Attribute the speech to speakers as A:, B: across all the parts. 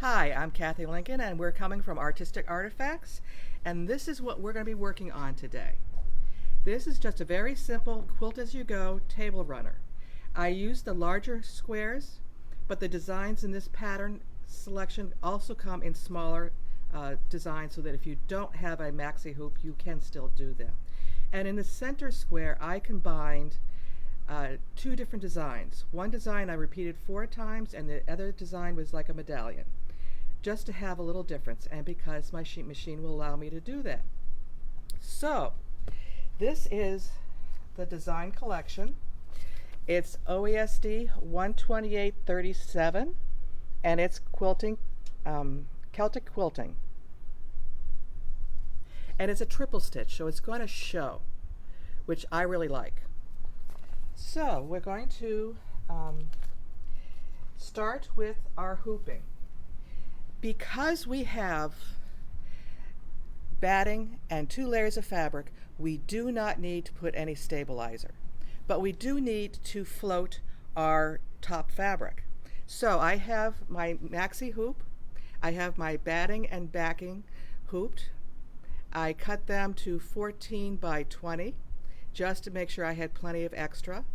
A: Hi, I'm Kathy Lincoln, and we're coming from Artistic Artifacts, and this is what we're going to be working on today. This is just a very simple quilt-as-you-go table runner. I used the larger squares, but the designs in this pattern selection also come in smaller designs so that if you don't have a maxi hoop, you can still do them. And in the center square, I combined two different designs. One design I repeated 4 times, and the other design was like a medallion, just to have a little difference, and because my sheet machine will allow me to do that. So this is the design collection. It's OESD 12837, and it's quilting, Celtic Quilting. And it's a triple stitch, so it's going to show, which I really like. So we're going to start with our hooping. Because we have batting and 2 layers of fabric, we do not need to put any stabilizer, but we do need to float our top fabric. So I have my maxi hoop, I have my batting and backing hooped. I cut them to 14 by 20 just to make sure I had plenty of extra.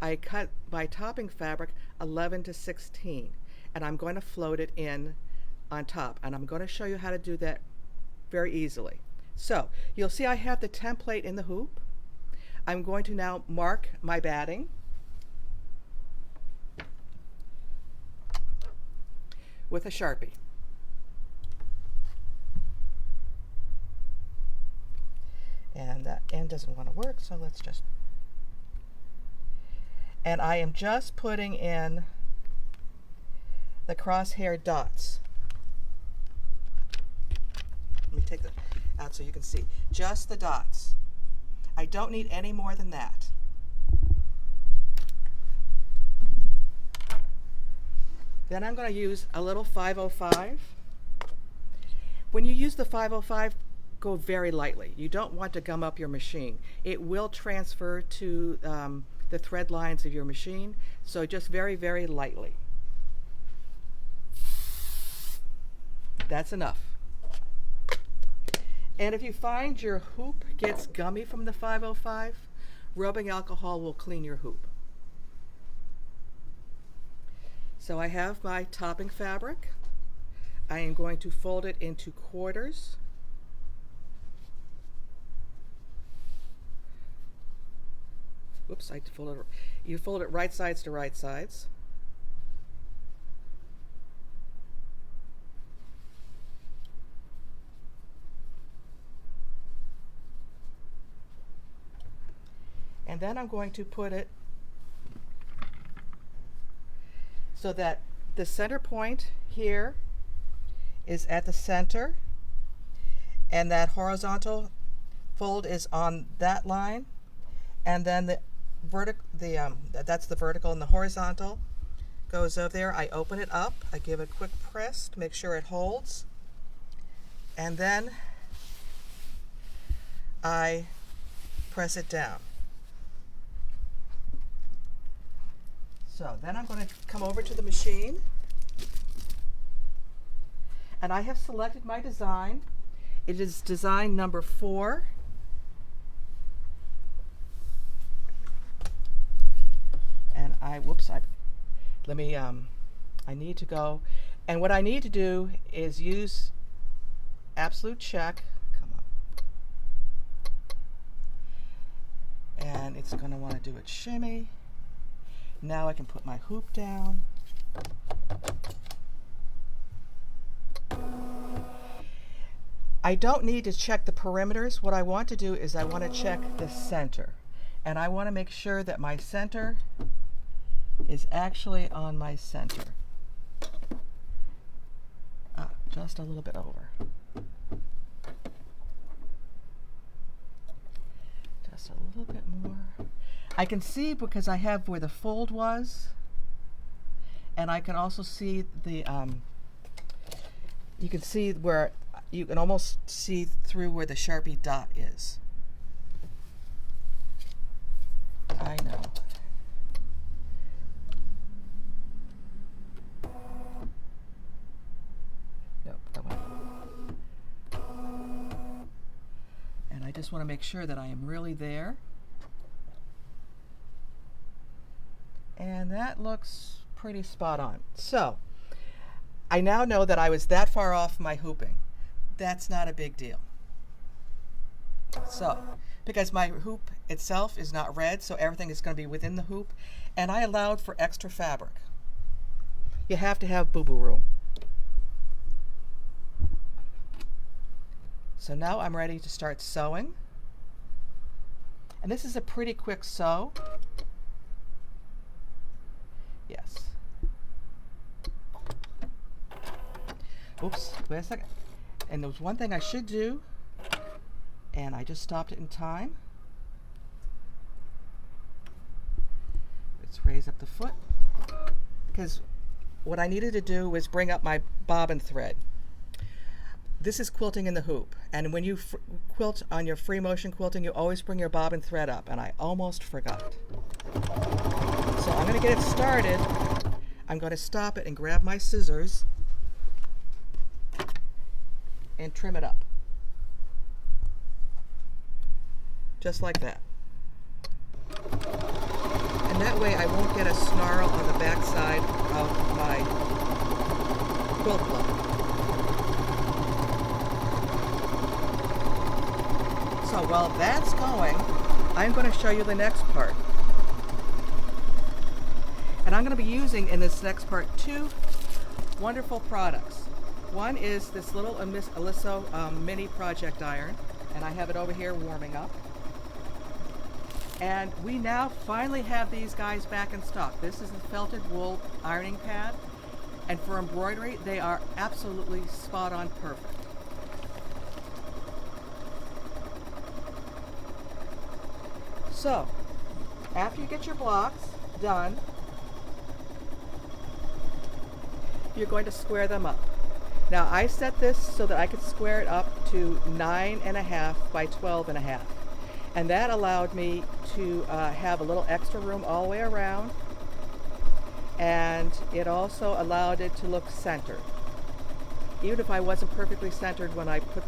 A: I cut my topping fabric 11 to 16, and I'm going to float it in on top, and I'm going to show you how to do that very easily. So you'll see I have the template in the hoop. I'm going to now mark my batting with a Sharpie. And that end doesn't want to work, so let's just, and I am just putting in the crosshair dots. Let me take that out so you can see. Just the dots. I don't need any more than that. Then I'm going to use a little 505. When you use the 505, go very lightly. You don't want to gum up your machine. It will transfer to the thread lines of your machine, so just very, very lightly. That's enough. And if you find your hoop gets gummy from the 505, rubbing alcohol will clean your hoop. So I have my topping fabric. I am going to fold it into quarters. Whoops, I folded it. You fold it right sides to right sides. And then I'm going to put it so that the center point here is at the center, and that horizontal fold is on that line, and then the that's the vertical, and the horizontal goes over there. I open it up, I give it a quick press to make sure it holds, and then I press it down. So then I'm going to come over to the machine, and I have selected my design. It is design number 4. And I need to go, and what I need to do is use absolute check. Come on. And it's going to want to do its shimmy. Now I can put my hoop down. I don't need to check the perimeters. What I want to do is I want to check the center. And I want to make sure that my center is actually on my center. Just a little bit over. Just a little bit more. I can see because I have where the fold was, and I can also see the, you can see where, you can almost see through where the Sharpie dot is. I know. just want to make sure that I am really there. And that looks pretty spot on. So I now know that I was that far off my hooping. That's not a big deal. So, because my hoop itself is not red, so everything is going to be within the hoop, and I allowed for extra fabric. You have to have boo-boo room. So now I'm ready to start sewing. And this is a pretty quick sew. Yes. Oops, wait a second. And there's one thing I should do, and I just stopped it in time. Let's raise up the foot, because what I needed to do was bring up my bobbin thread. This is quilting in the hoop, and when you quilt on your free motion quilting, you always bring your bobbin thread up, and I almost forgot. So I'm going to get it started. I'm going to stop it and grab my scissors and trim it up. Just like that. And that way I won't get a snarl on the back side of my quilt block. So while that's going, I'm going to show you the next part. And I'm going to be using in this next part two wonderful products. One is this little Aliso mini project iron, and I have it over here warming up. And we now finally have these guys back in stock. This is the felted wool ironing pad, and for embroidery they are absolutely spot on perfect. So after you get your blocks done, you're going to square them up. Now I set this so that I could square it up to 9.5 by 12.5, and that allowed me to have a little extra room all the way around, and it also allowed it to look centered, even if I wasn't perfectly centered when I put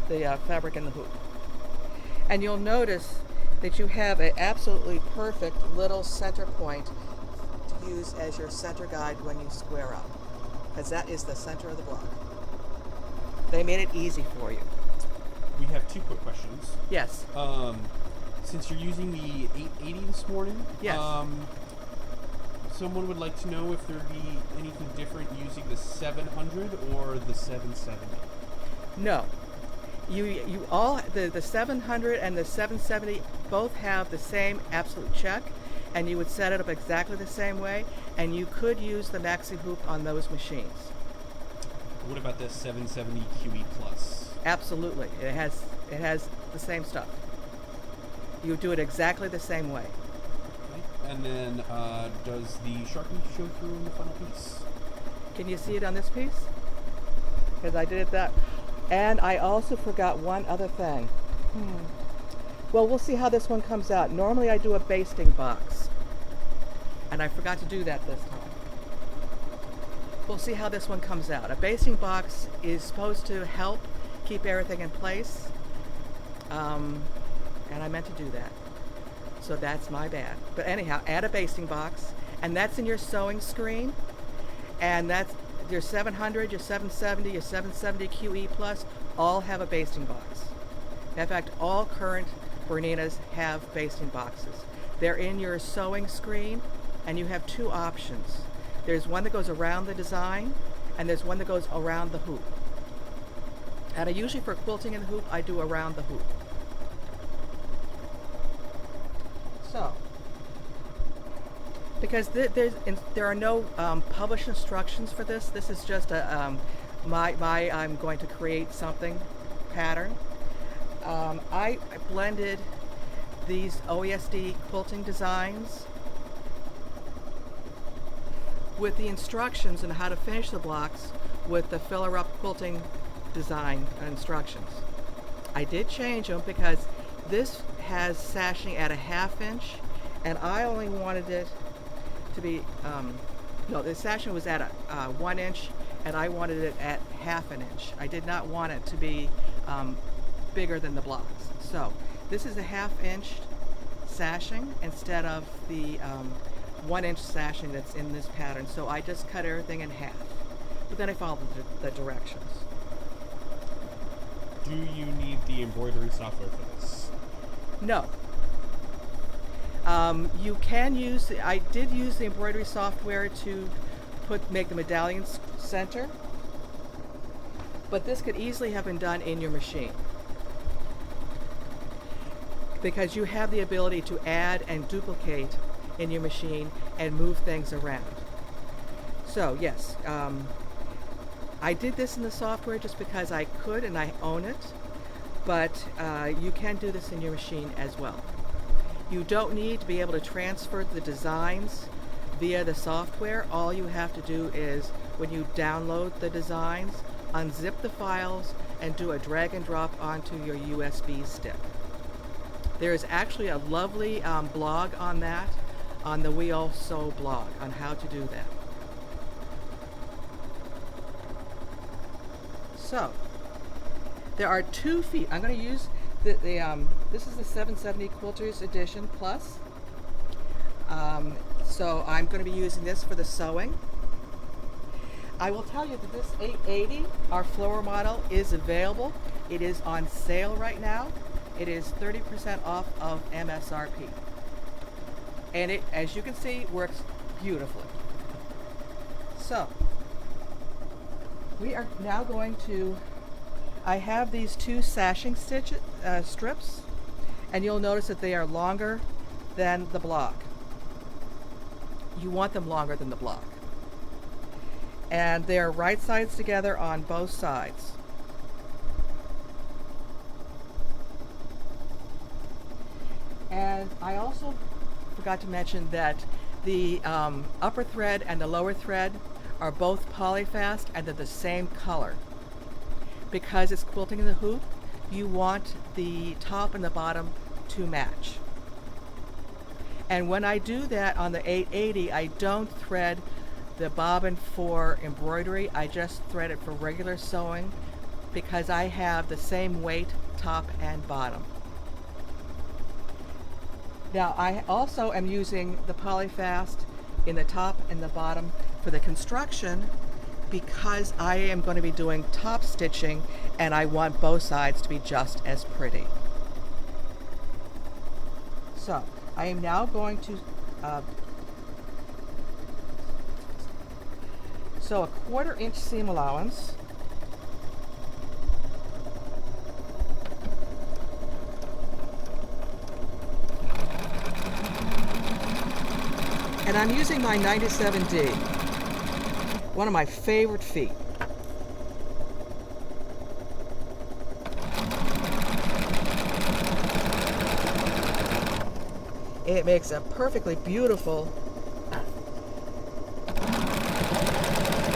A: the fabric in the hoop. And you'll notice that you have an absolutely perfect little center point to use as your center guide when you square up, because that is the center of the block. They made it easy for you.
B: We have two quick questions.
A: Yes.
B: Since you're using the 880 this morning,
A: yes.
B: Someone would like to know if there'd be anything different using the 700 or the 770.
A: No. You all, the 700 and the 770 both have the same absolute check, and you would set it up exactly the same way, and you could use the maxi hoop on those machines.
B: What about the 770 QE Plus?
A: Absolutely. It has the same stuff. You do it exactly the same way.
B: Okay. And then does the sharpening show through in the final piece?
A: Can you see it on this piece? Because I did it that. And I also forgot one other thing. Well, we'll see how this one comes out. Normally I do a basting box, and I forgot to do that this time. We'll see how this one comes out. A basting box is supposed to help keep everything in place, and I meant to do that. So that's my bad. But anyhow, add a basting box, and that's in your sewing screen, and that's your 700, your 770, your 770 QE Plus all have a basting box. In fact, all current Berninas have basting boxes. They're in your sewing screen, and you have two options. There's one that goes around the design, and there's one that goes around the hoop. And I usually, for quilting in the hoop, I do around the hoop. So, because there are no published instructions for this. This is just a I'm going to create something pattern. I blended these OESD quilting designs with the instructions on how to finish the blocks with the filler up quilting design instructions. I did change them because this has sashing at a 1/2 inch, and I only wanted it to be, no, the sashing was at a 1 inch, and I wanted it at 1/2 inch. I did not want it to be bigger than the blocks. So this is a 1/2 inch sashing instead of the 1 inch sashing that's in this pattern. So I just cut everything in half, but then I follow the directions.
B: Do you need the embroidery software for this?
A: No. You can use, I did use the embroidery software to make the medallions center, but this could easily have been done in your machine because you have the ability to add and duplicate in your machine and move things around. So yes, I did this in the software just because I could and I own it, but you can do this in your machine as well. You don't need to be able to transfer the designs via the software. All you have to do is, when you download the designs, unzip the files and do a drag and drop onto your USB stick. There is actually a lovely blog on that, on the We All Sew blog, on how to do that. So, there are 2 feet. I'm going to use this is the 770 Quilters Edition Plus. So I'm going to be using this for the sewing. I will tell you that this 880, our floor model, is available. It is on sale right now. It is 30% off of MSRP. And it, as you can see, works beautifully. So, we are now going to, I have these 2 sashing stitch strips, and you'll notice that they are longer than the block. You want them longer than the block. And they're right sides together on both sides. And I also forgot to mention that the upper thread and the lower thread are both polyfast and they're the same color. Because it's quilting in the hoop, you want the top and the bottom to match. And when I do that on the 880, I don't thread the bobbin for embroidery. I just thread it for regular sewing because I have the same weight top and bottom. Now I also am using the polyfast in the top and the bottom for the construction because I am going to be doing top stitching and I want both sides to be just as pretty. So I am now going to sew a 1/4 inch seam allowance. And I'm using my 97D, one of my favorite feet. It makes a perfectly beautiful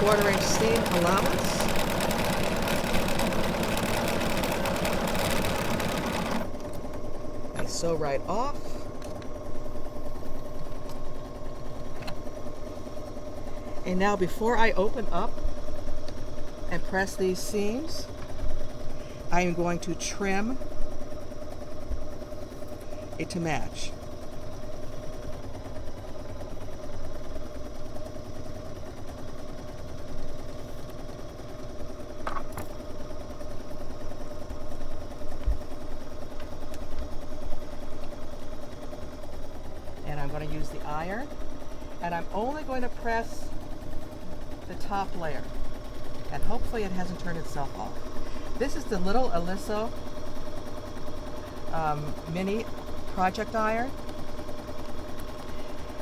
A: 1/4 inch seam allowance. I sew right off. And now before I open up and press these seams, I am going to trim it to match. And I'm going to use the iron, and I'm only going to press the top layer, and hopefully it hasn't turned itself off. This is the little Aliso mini project iron.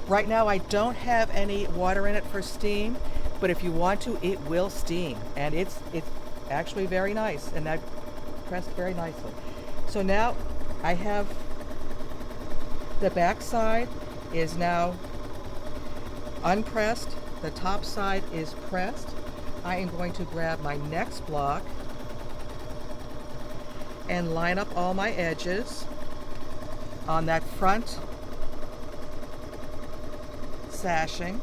A: Right now I don't have any water in it for steam, but if you want to, it will steam, and it's actually very nice, and I pressed very nicely. So now I have the back side is now unpressed. The top side is pressed. I am going to grab my next block and line up all my edges on that front sashing.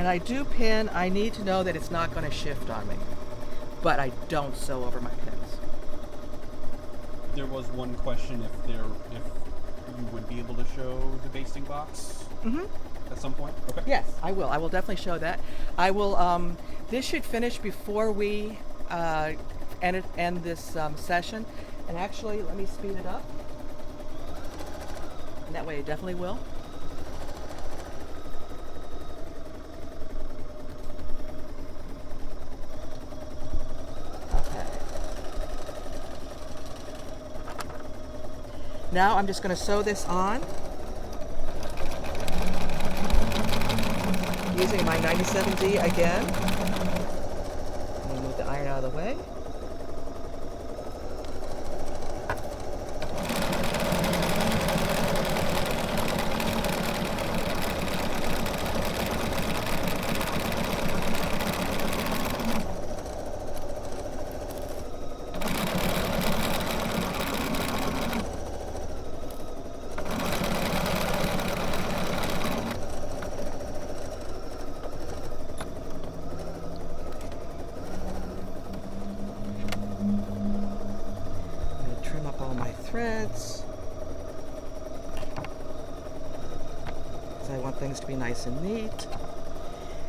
A: And I do pin. I need to know that it's not going to shift on me, but I don't sew over my pins.
B: There was one question if you would be able to show the basting box at some point. Okay.
A: Yes, I will. I will definitely show that. I will. This should finish before we end this session. And actually, let me speed it up. And that way, it definitely will. Okay. Now I'm just going to sew this on using my 97D again. Let me move the iron out of the way. Threads. So I want things to be nice and neat.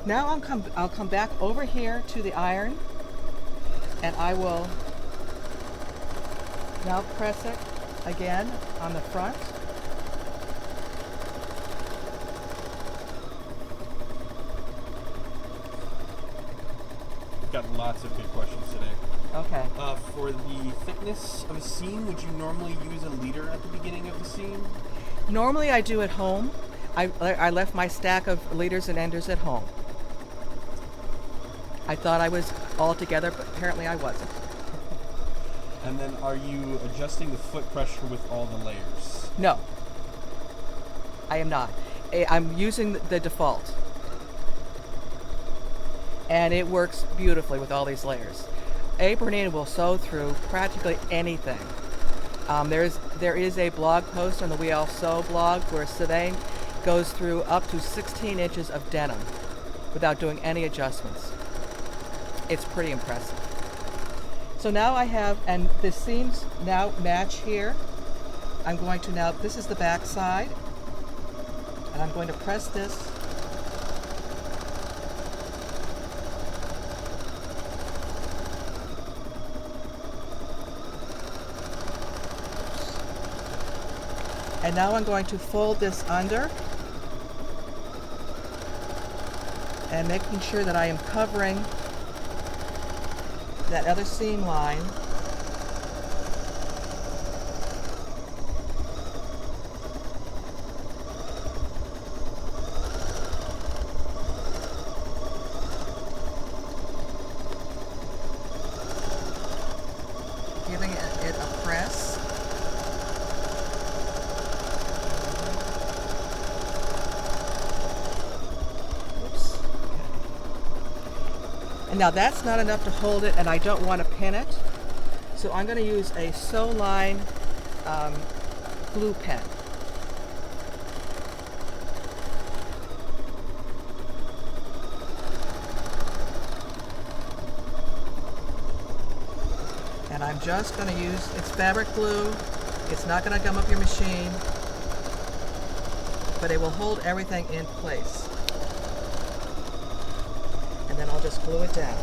A: Now I'll come back over here to the iron, and I will now press it again on the front.
B: We've got lots of good questions today.
A: Okay.
B: For the thickness of a seam, would you normally use a leader at the beginning of the seam?
A: Normally I do at home. I left my stack of leaders and enders at home. I thought I was all together, but apparently I wasn't.
B: And then are you adjusting the foot pressure with all the layers?
A: No, I am not. I'm using the default. And it works beautifully with all these layers. BERNINA will sew through practically anything. There is a blog post on the We All Sew blog where Sylvain goes through up to 16 inches of denim without doing any adjustments. It's pretty impressive. So now I have, and the seams now match here. I'm going to now, this is the back side, and I'm going to press this and now I'm going to fold this under and making sure that I am covering that other seam line. Giving it a press. And now that's not enough to hold it, and I don't want to pin it. So I'm going to use a Sew Line glue pen. And I'm just going to use, it's fabric glue. It's not going to gum up your machine, but it will hold everything in place. And then I'll just glue it down.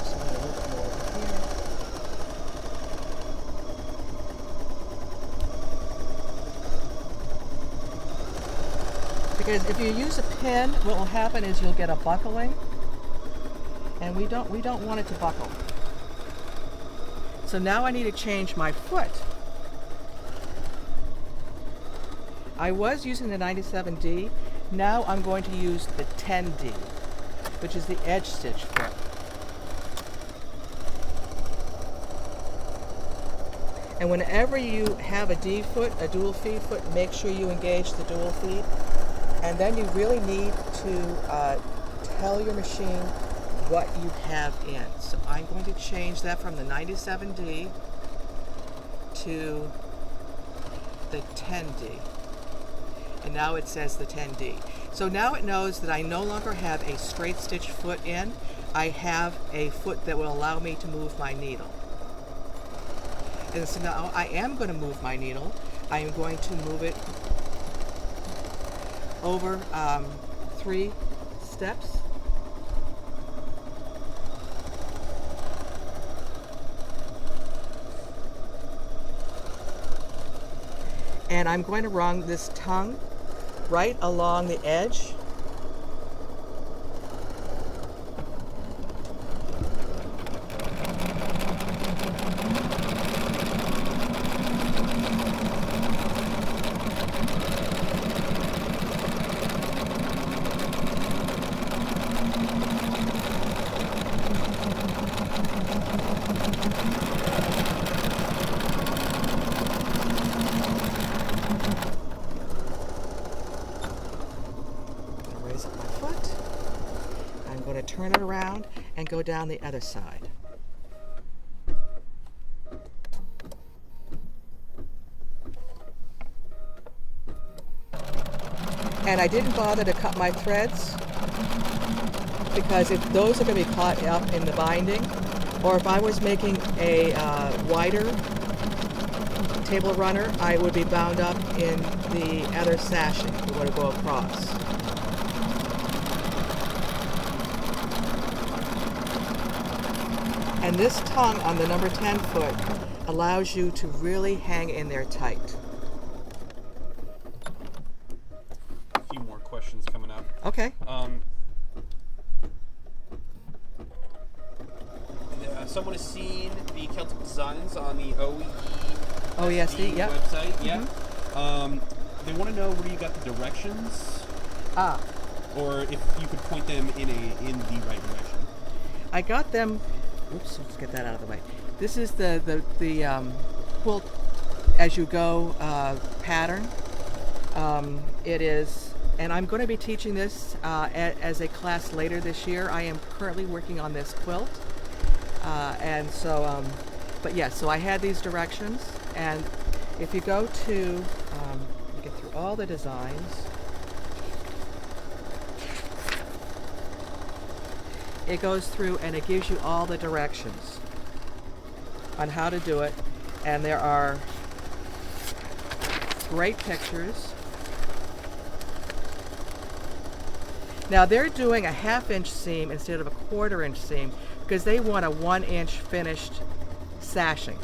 A: So a little bit more over here. Because if you use a pin, what will happen is you'll get a buckling, and we don't want it to buckle. So now I need to change my foot. I was using the 97D. Now I'm going to use the 10D, which is the edge stitch foot. And whenever you have a D foot, a dual feed foot, make sure you engage the dual feed. And then you really need to tell your machine what you have in. So I'm going to change that from the 97D to the 10D. And now it says the 10D. So now it knows that I no longer have a straight stitch foot in. I have a foot that will allow me to move my needle. And so now I am going to move my needle. I am going to move it over 3 steps. And I'm going to run this tongue right along the edge. Turn it around and go down the other side. And I didn't bother to cut my threads because if those are going to be caught up in the binding, or if I was making a wider table runner, I would be bound up in the other sashing that would go across. And this tongue on the number 10 foot allows you to really hang in there tight.
B: A few more questions coming up.
A: Okay.
B: Someone has seen the Celtic designs on the
A: OESD
B: website.
A: Mm-hmm.
B: Yeah. They want to know where you got the directions. Or if you could point them in the right direction.
A: I got them. Oops, let's get that out of the way. This is the quilt as you go pattern. It is, and I'm going to be teaching this as a class later this year. I am currently working on this quilt, and so, but yes, so I had these directions, and if you go to, you get through all the designs. It goes through and it gives you all the directions on how to do it, and there are great pictures. Now they're doing a 1/2 inch seam instead of a 1/4 inch seam because they want a 1 inch finished sashing,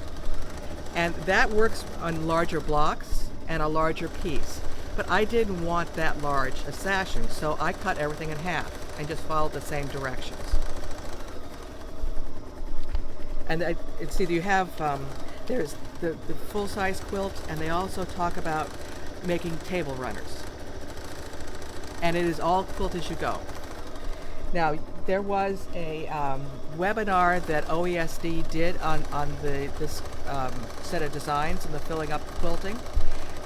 A: and that works on larger blocks and a larger piece, but I didn't want that large a sashing, so I cut everything in half and just followed the same directions. And see, you have, there's the full-size quilt, and they also talk about making table runners. And it is all quilt as you go. Now, there was a webinar that OESD did on this set of designs and the filling up quilting.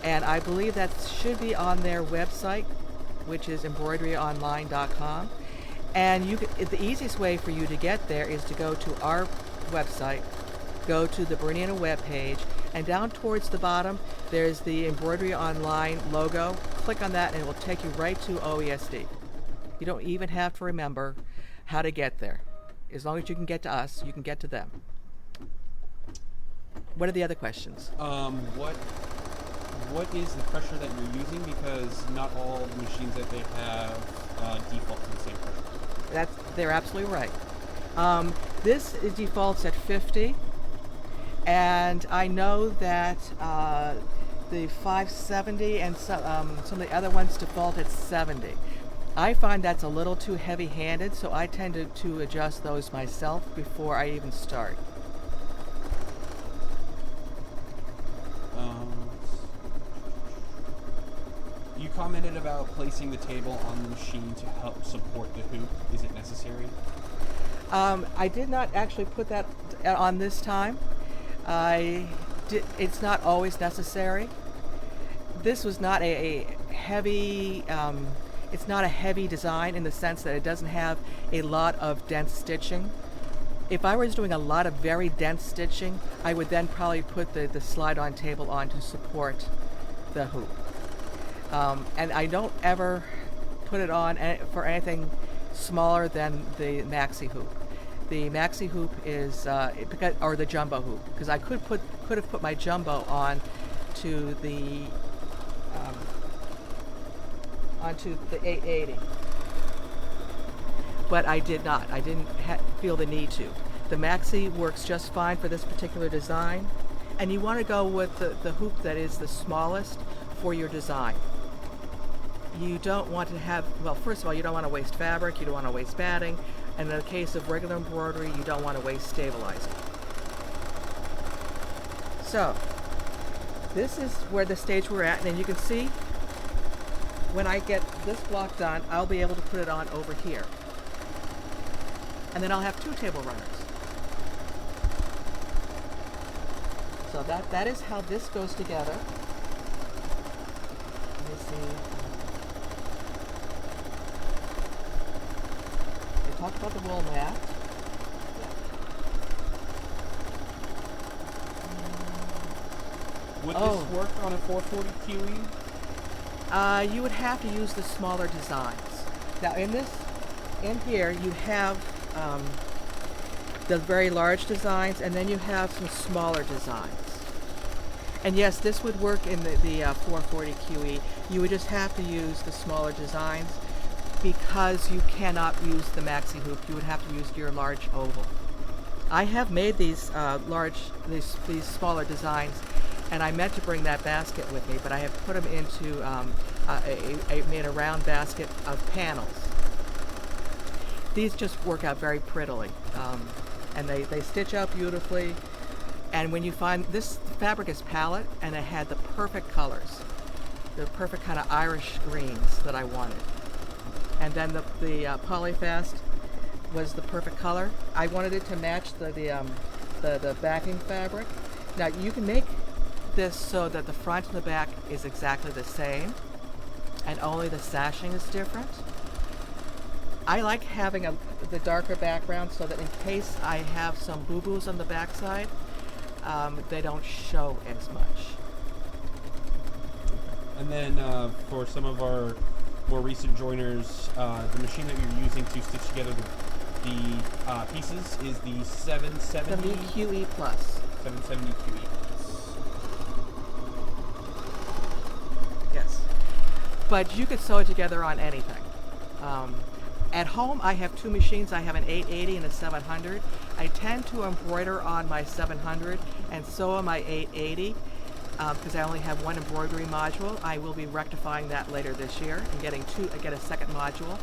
A: And I believe that should be on their website, which is embroideryonline.com. And the easiest way for you to get there is to go to our website, go to the BERNINA web page, and down towards the bottom there's the Embroidery Online logo. Click on that and it will take you right to OESD. You don't even have to remember how to get there. As long as you can get to us, you can get to them. What are the other questions?
B: What is the pressure that you're using? Because not all the machines that they have default to the same pressure.
A: They're absolutely right. This defaults at 50, and I know that the 570 and some of the other ones default at 70. I find that's a little too heavy-handed, so I tend to adjust those myself before I even start.
B: You commented about placing the table on the machine to help support the hoop. Is it necessary?
A: I did not actually put that on this time. It's not always necessary. This was not a heavy it's not a heavy design in the sense that it doesn't have a lot of dense stitching. If I was doing a lot of very dense stitching, I would then probably put the slide-on table on to support the hoop. And I don't ever put it on for anything smaller than the maxi hoop. The maxi hoop is, or the jumbo hoop, because I could have put my jumbo on to the onto the 880, but I did not. I didn't feel the need to. The maxi works just fine for this particular design, and you want to go with the hoop that is the smallest for your design. You don't want to have, well, first of all, you don't want to waste fabric, you don't want to waste batting, and in the case of regular embroidery, you don't want to waste stabilizing. So, this is where the stage we're at, and you can see when I get this block done, I'll be able to put it on over here. And then I'll have 2 table runners. So that is how this goes together. Let me see. We talked about the wool mat.
B: Would this work on a 440 QE?
A: You would have to use the smaller designs. Now in here you have the very large designs, and then you have some smaller designs. And yes, this would work in the 440 QE. You would just have to use the smaller designs because you cannot use the maxi hoop. You would have to use your large oval. I have made these these smaller designs, and I meant to bring that basket with me, but I have put them into I made a round basket of panels. These just work out very prettily, and they stitch out beautifully. And when you find this fabric is palette, and it had the perfect colors, the perfect kind of Irish greens that I wanted. And then the polyfast was the perfect color. I wanted it to match the backing fabric. Now you can make this so that the front and the back is exactly the same, and only the sashing is different. I like having the darker background so that in case I have some boo-boos on the backside, they don't show as much.
B: And then for some of our more recent joiners, the machine that you're using to stitch together the pieces is the 770
A: QE Plus.
B: 770 QE Plus.
A: Yes, but you could sew it together on anything. At home, I have 2 machines. I have an 880 and a 700. I tend to embroider on my 700 and sew on my 880 because I only have 1 embroidery module. I will be rectifying that later this year and get a second module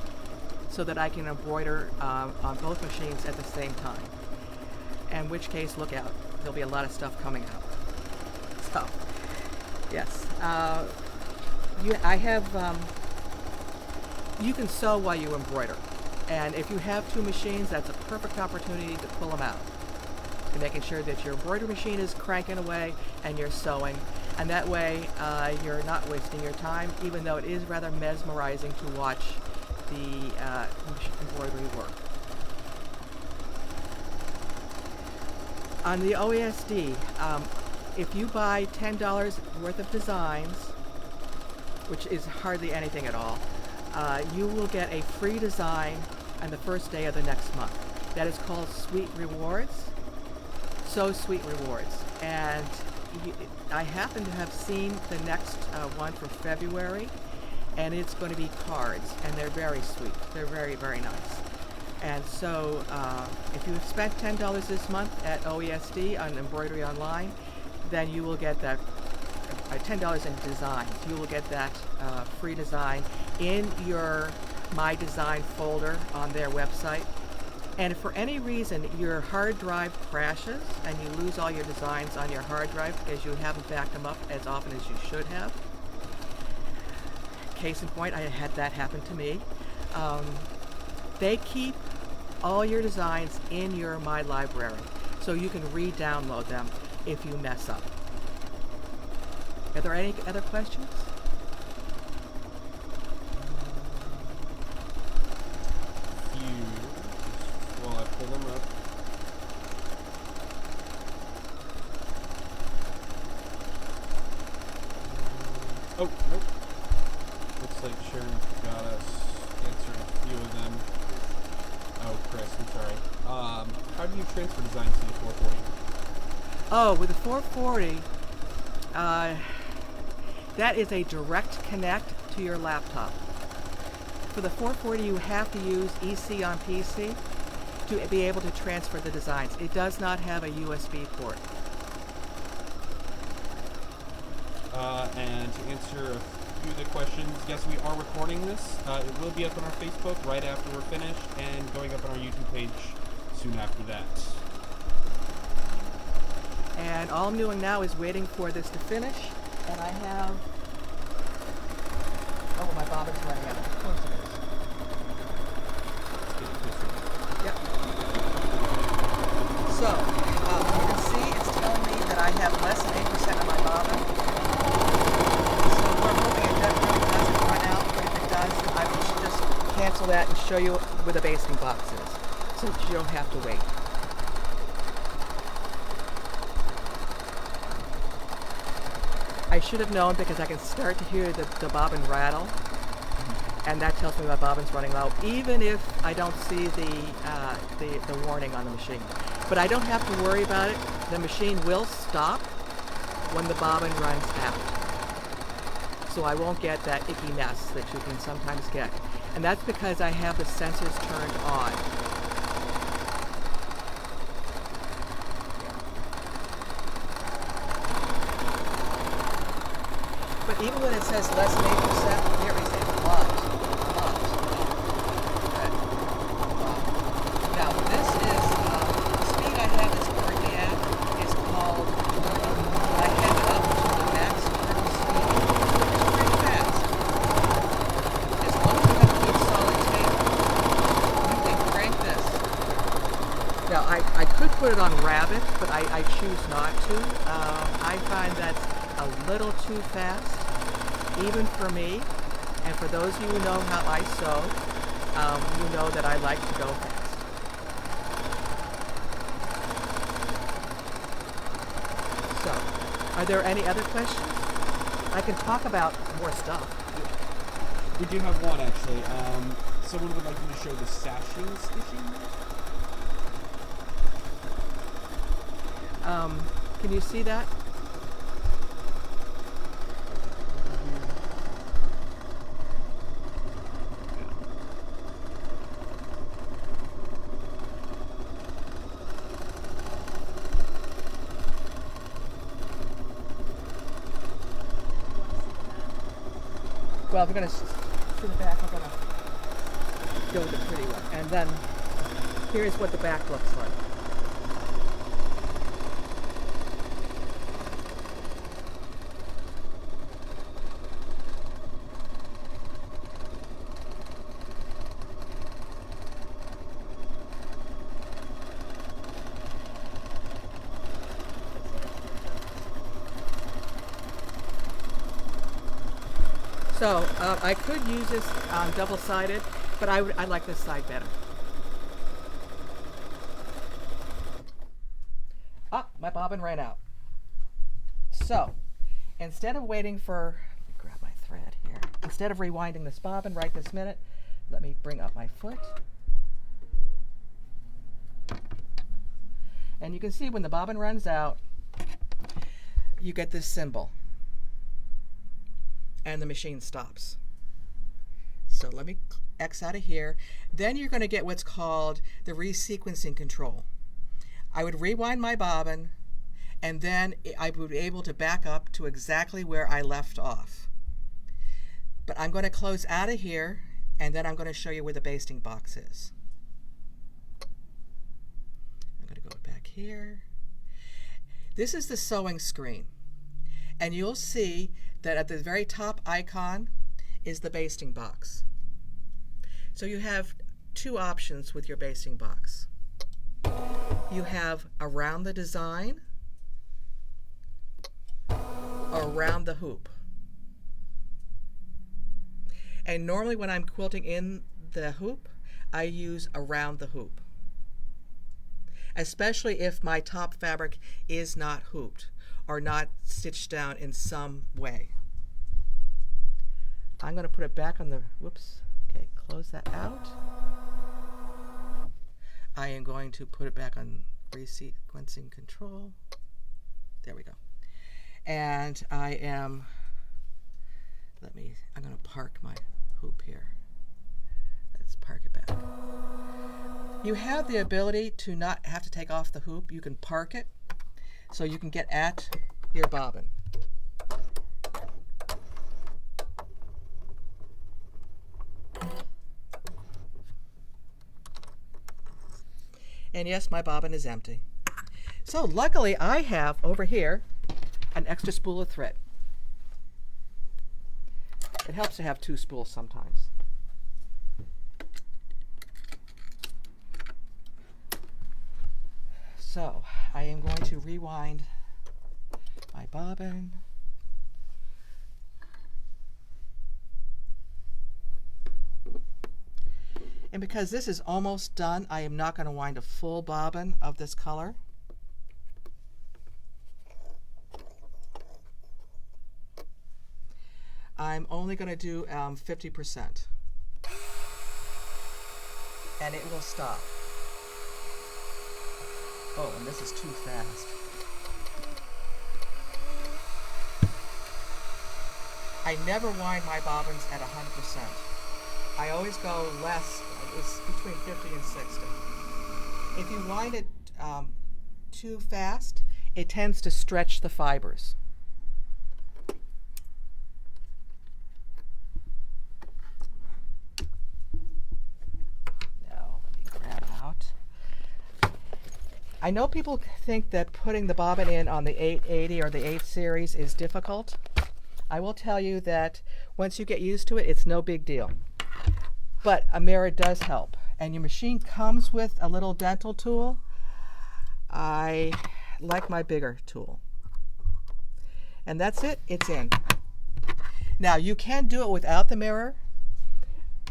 A: so that I can embroider on both machines at the same time. In which case, look out. There'll be a lot of stuff coming out. So, yes. You can sew while you embroider, and if you have 2 machines, that's a perfect opportunity to pull them out. And making sure that your embroidery machine is cranking away and you're sewing, and that way you're not wasting your time, even though it is rather mesmerizing to watch the embroidery work. On the OESD, if you buy $10 worth of designs, which is hardly anything at all, you will get a free design on the first day of the next month. That is called Sweet Rewards. So Sweet Rewards. And I happen to have seen the next one for February, and it's going to be cards, and they're very sweet. They're very, very nice. And so if you've spent $10 this month at OESD on Embroidery Online, then you will get that $10 in designs. You will get that free design in your My Design folder on their website. And if for any reason your hard drive crashes and you lose all your designs on your hard drive because you haven't backed them up as often as you should have, case in point, I had that happen to me. They keep all your designs in your My Library, so you can re-download them if you mess up. Are there any other questions?
B: how do you transfer designs to the 440?
A: Oh, with the 440, that is a direct connect to your laptop. For the 440, you have to use EC on PC to be able to transfer the designs. It does not have a USB port.
B: And to answer a few of the questions, yes, we are recording this. It will be up on our Facebook right after we're finished, and going up on our YouTube page soon after that.
A: And all I'm doing now is waiting for this to finish. And I have... Oh, my bobbin's running out. Of course it is. Yep. So, you can see it's telling me that I have less than 8% of my bobbin. So we're hoping it definitely doesn't run out, but if it does, I should just cancel that and show you where the basting box is, so that you don't have to wait. I should have known because I can start to hear the bobbin rattle, and that tells me my bobbin's running low, even if I don't see the warning on the machine. But I don't have to worry about it. The machine will stop when the bobbin runs out. So I won't get that icky mess that you can sometimes get. And that's because I have the sensors turned on. But even when it says less than 8%, there is a lot. Now this is, the speed I have this currently at is called, I have it up to the max current speed, which is pretty fast. As long as you have a good solid tape, you can crank this. Now I could put it on rabbit, but I choose not to. I find that's a little too fast, even for me, and for those of you who know how I sew, you know that I like to go fast. So, are there any other questions? I can talk about more stuff.
B: We do have one, actually. Someone would like you to show the sashing stitching.
A: Can you see that? Well, we're going to see the back. I'm going to go with the pretty one. And then here's what the back looks like. So I could use this double-sided, but I like this side better. Ah, my bobbin ran out. So instead of waiting for, let me grab my thread here. Instead of rewinding this bobbin right this minute, let me bring up my foot. And you can see when the bobbin runs out, you get this symbol. And the machine stops. So let me X out of here. Then you're going to get what's called the resequencing control. I would rewind my bobbin, and then I would be able to back up to exactly where I left off. But I'm going to close out of here, and then I'm going to show you where the basting box is. I'm going to go back here. This is the sewing screen, and you'll see that at the very top icon is the basting box. So you have two options with your basting box. You have around the design or around the hoop. And normally when I'm quilting in the hoop, I use around the hoop, especially if my top fabric is not hooped or not stitched down in some way. I'm going to put it back on the, whoops, okay, close that out. I am going to put it back on Resequencing Control. There we go. And I'm going to park my hoop here. Let's park it back. You have the ability to not have to take off the hoop. You can park it so you can get at your bobbin. And yes, my bobbin is empty. So luckily I have over here an extra spool of thread. It helps to have 2 spools sometimes. So I am going to rewind my bobbin. And because this is almost done, I am not going to wind a full bobbin of this color. I'm only going to do 50%. And it will stop. Oh, and this is too fast. I never wind my bobbins at 100%. I always go less, it's between 50 and 60. If you wind it too fast, it tends to stretch the fibers. Now, let me grab out. I know people think that putting the bobbin in on the 880 or the 8 series is difficult. I will tell you that once you get used to it, it's no big deal. But a mirror does help. And your machine comes with a little dental tool. I like my bigger tool. And that's it, it's in. Now you can do it without the mirror,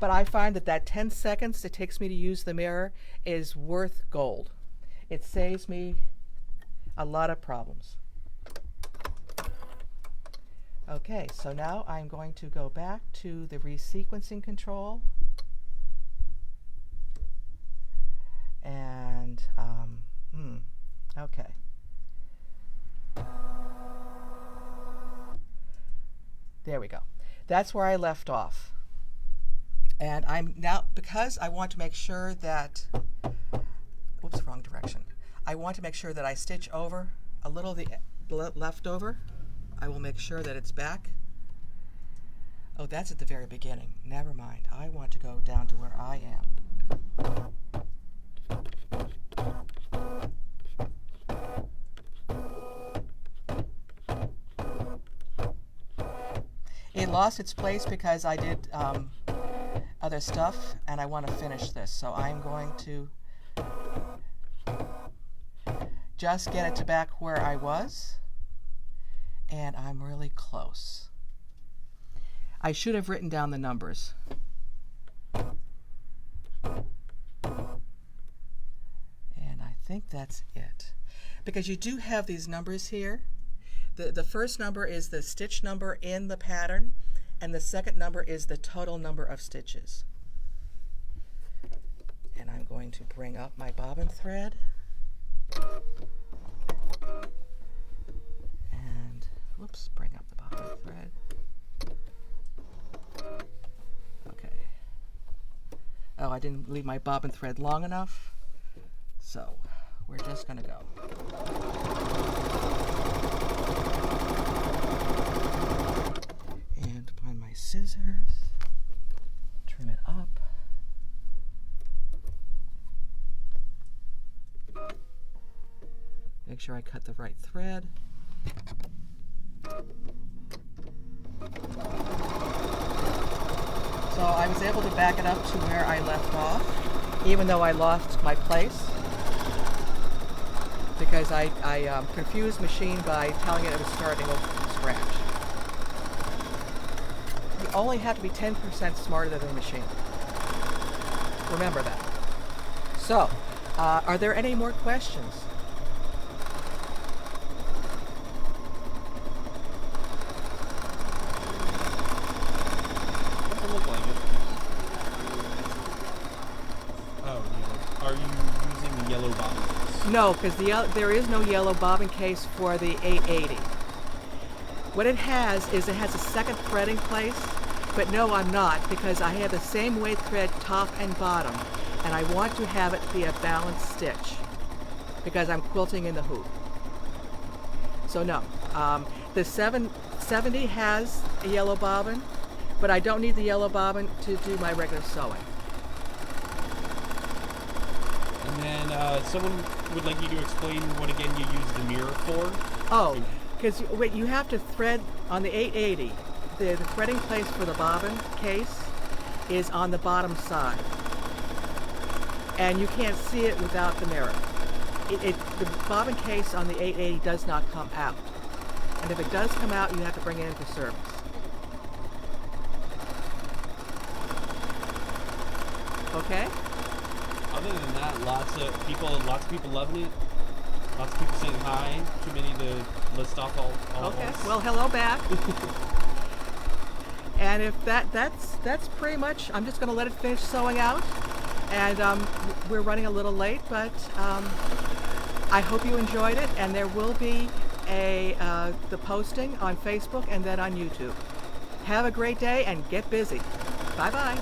A: but I find that that 10 seconds it takes me to use the mirror is worth gold. It saves me a lot of problems. Okay, so now I'm going to go back to the resequencing control. And, okay. There we go. That's where I left off. And I'm now, because I want to make sure that, whoops, wrong direction. I want to make sure that I stitch over a little of the left over. I will make sure that it's back. Oh, that's at the very beginning. Never mind. I want to go down to where I am. It lost its place because I did other stuff and I want to finish this. So I'm going to just get it to back where I was, and I'm really close. I should have written down the numbers. And I think that's it. Because you do have these numbers here. The first number is the stitch number in the pattern, and the second number is the total number of stitches. And I'm going to bring up my bobbin thread. And, whoops, bring up the bobbin thread. Okay. Oh, I didn't leave my bobbin thread long enough. So, we're just going to go. And find my scissors, trim it up. Make sure I cut the right thread. So I was able to back it up to where I left off, even though I lost my place, because I confused machine by telling it it was starting over from scratch. You only have to be 10% smarter than the machine. Remember that. So, are there any more questions?
B: Doesn't look like it. Oh, are you using yellow bobbin case.
A: No, because there is no yellow bobbin case for the 880. What it has is it has a second threading place, but no, I'm not, because I have the same weight thread top and bottom, and I want to have it be a balanced stitch because I'm quilting in the hoop. So no, the 770 has a yellow bobbin, but I don't need the yellow bobbin to do my regular sewing.
B: And then someone would like you to explain what again you use the mirror for.
A: Oh, because you have to thread on the 880. The threading place for the bobbin case is on the bottom side, and you can't see it without the mirror. The bobbin case on the 880 does not come out, and if it does come out, you have to bring it in for service. Okay?
B: Other than that, lots of people loving it. Lots of people saying hi. Too many to list off all
A: Okay.
B: at once.
A: Well, hello back. And if that's pretty much, I'm just going to let it finish sewing out. And we're running a little late, but I hope you enjoyed it. And there will be the posting on Facebook and then on YouTube. Have a great day and get busy. Bye-bye.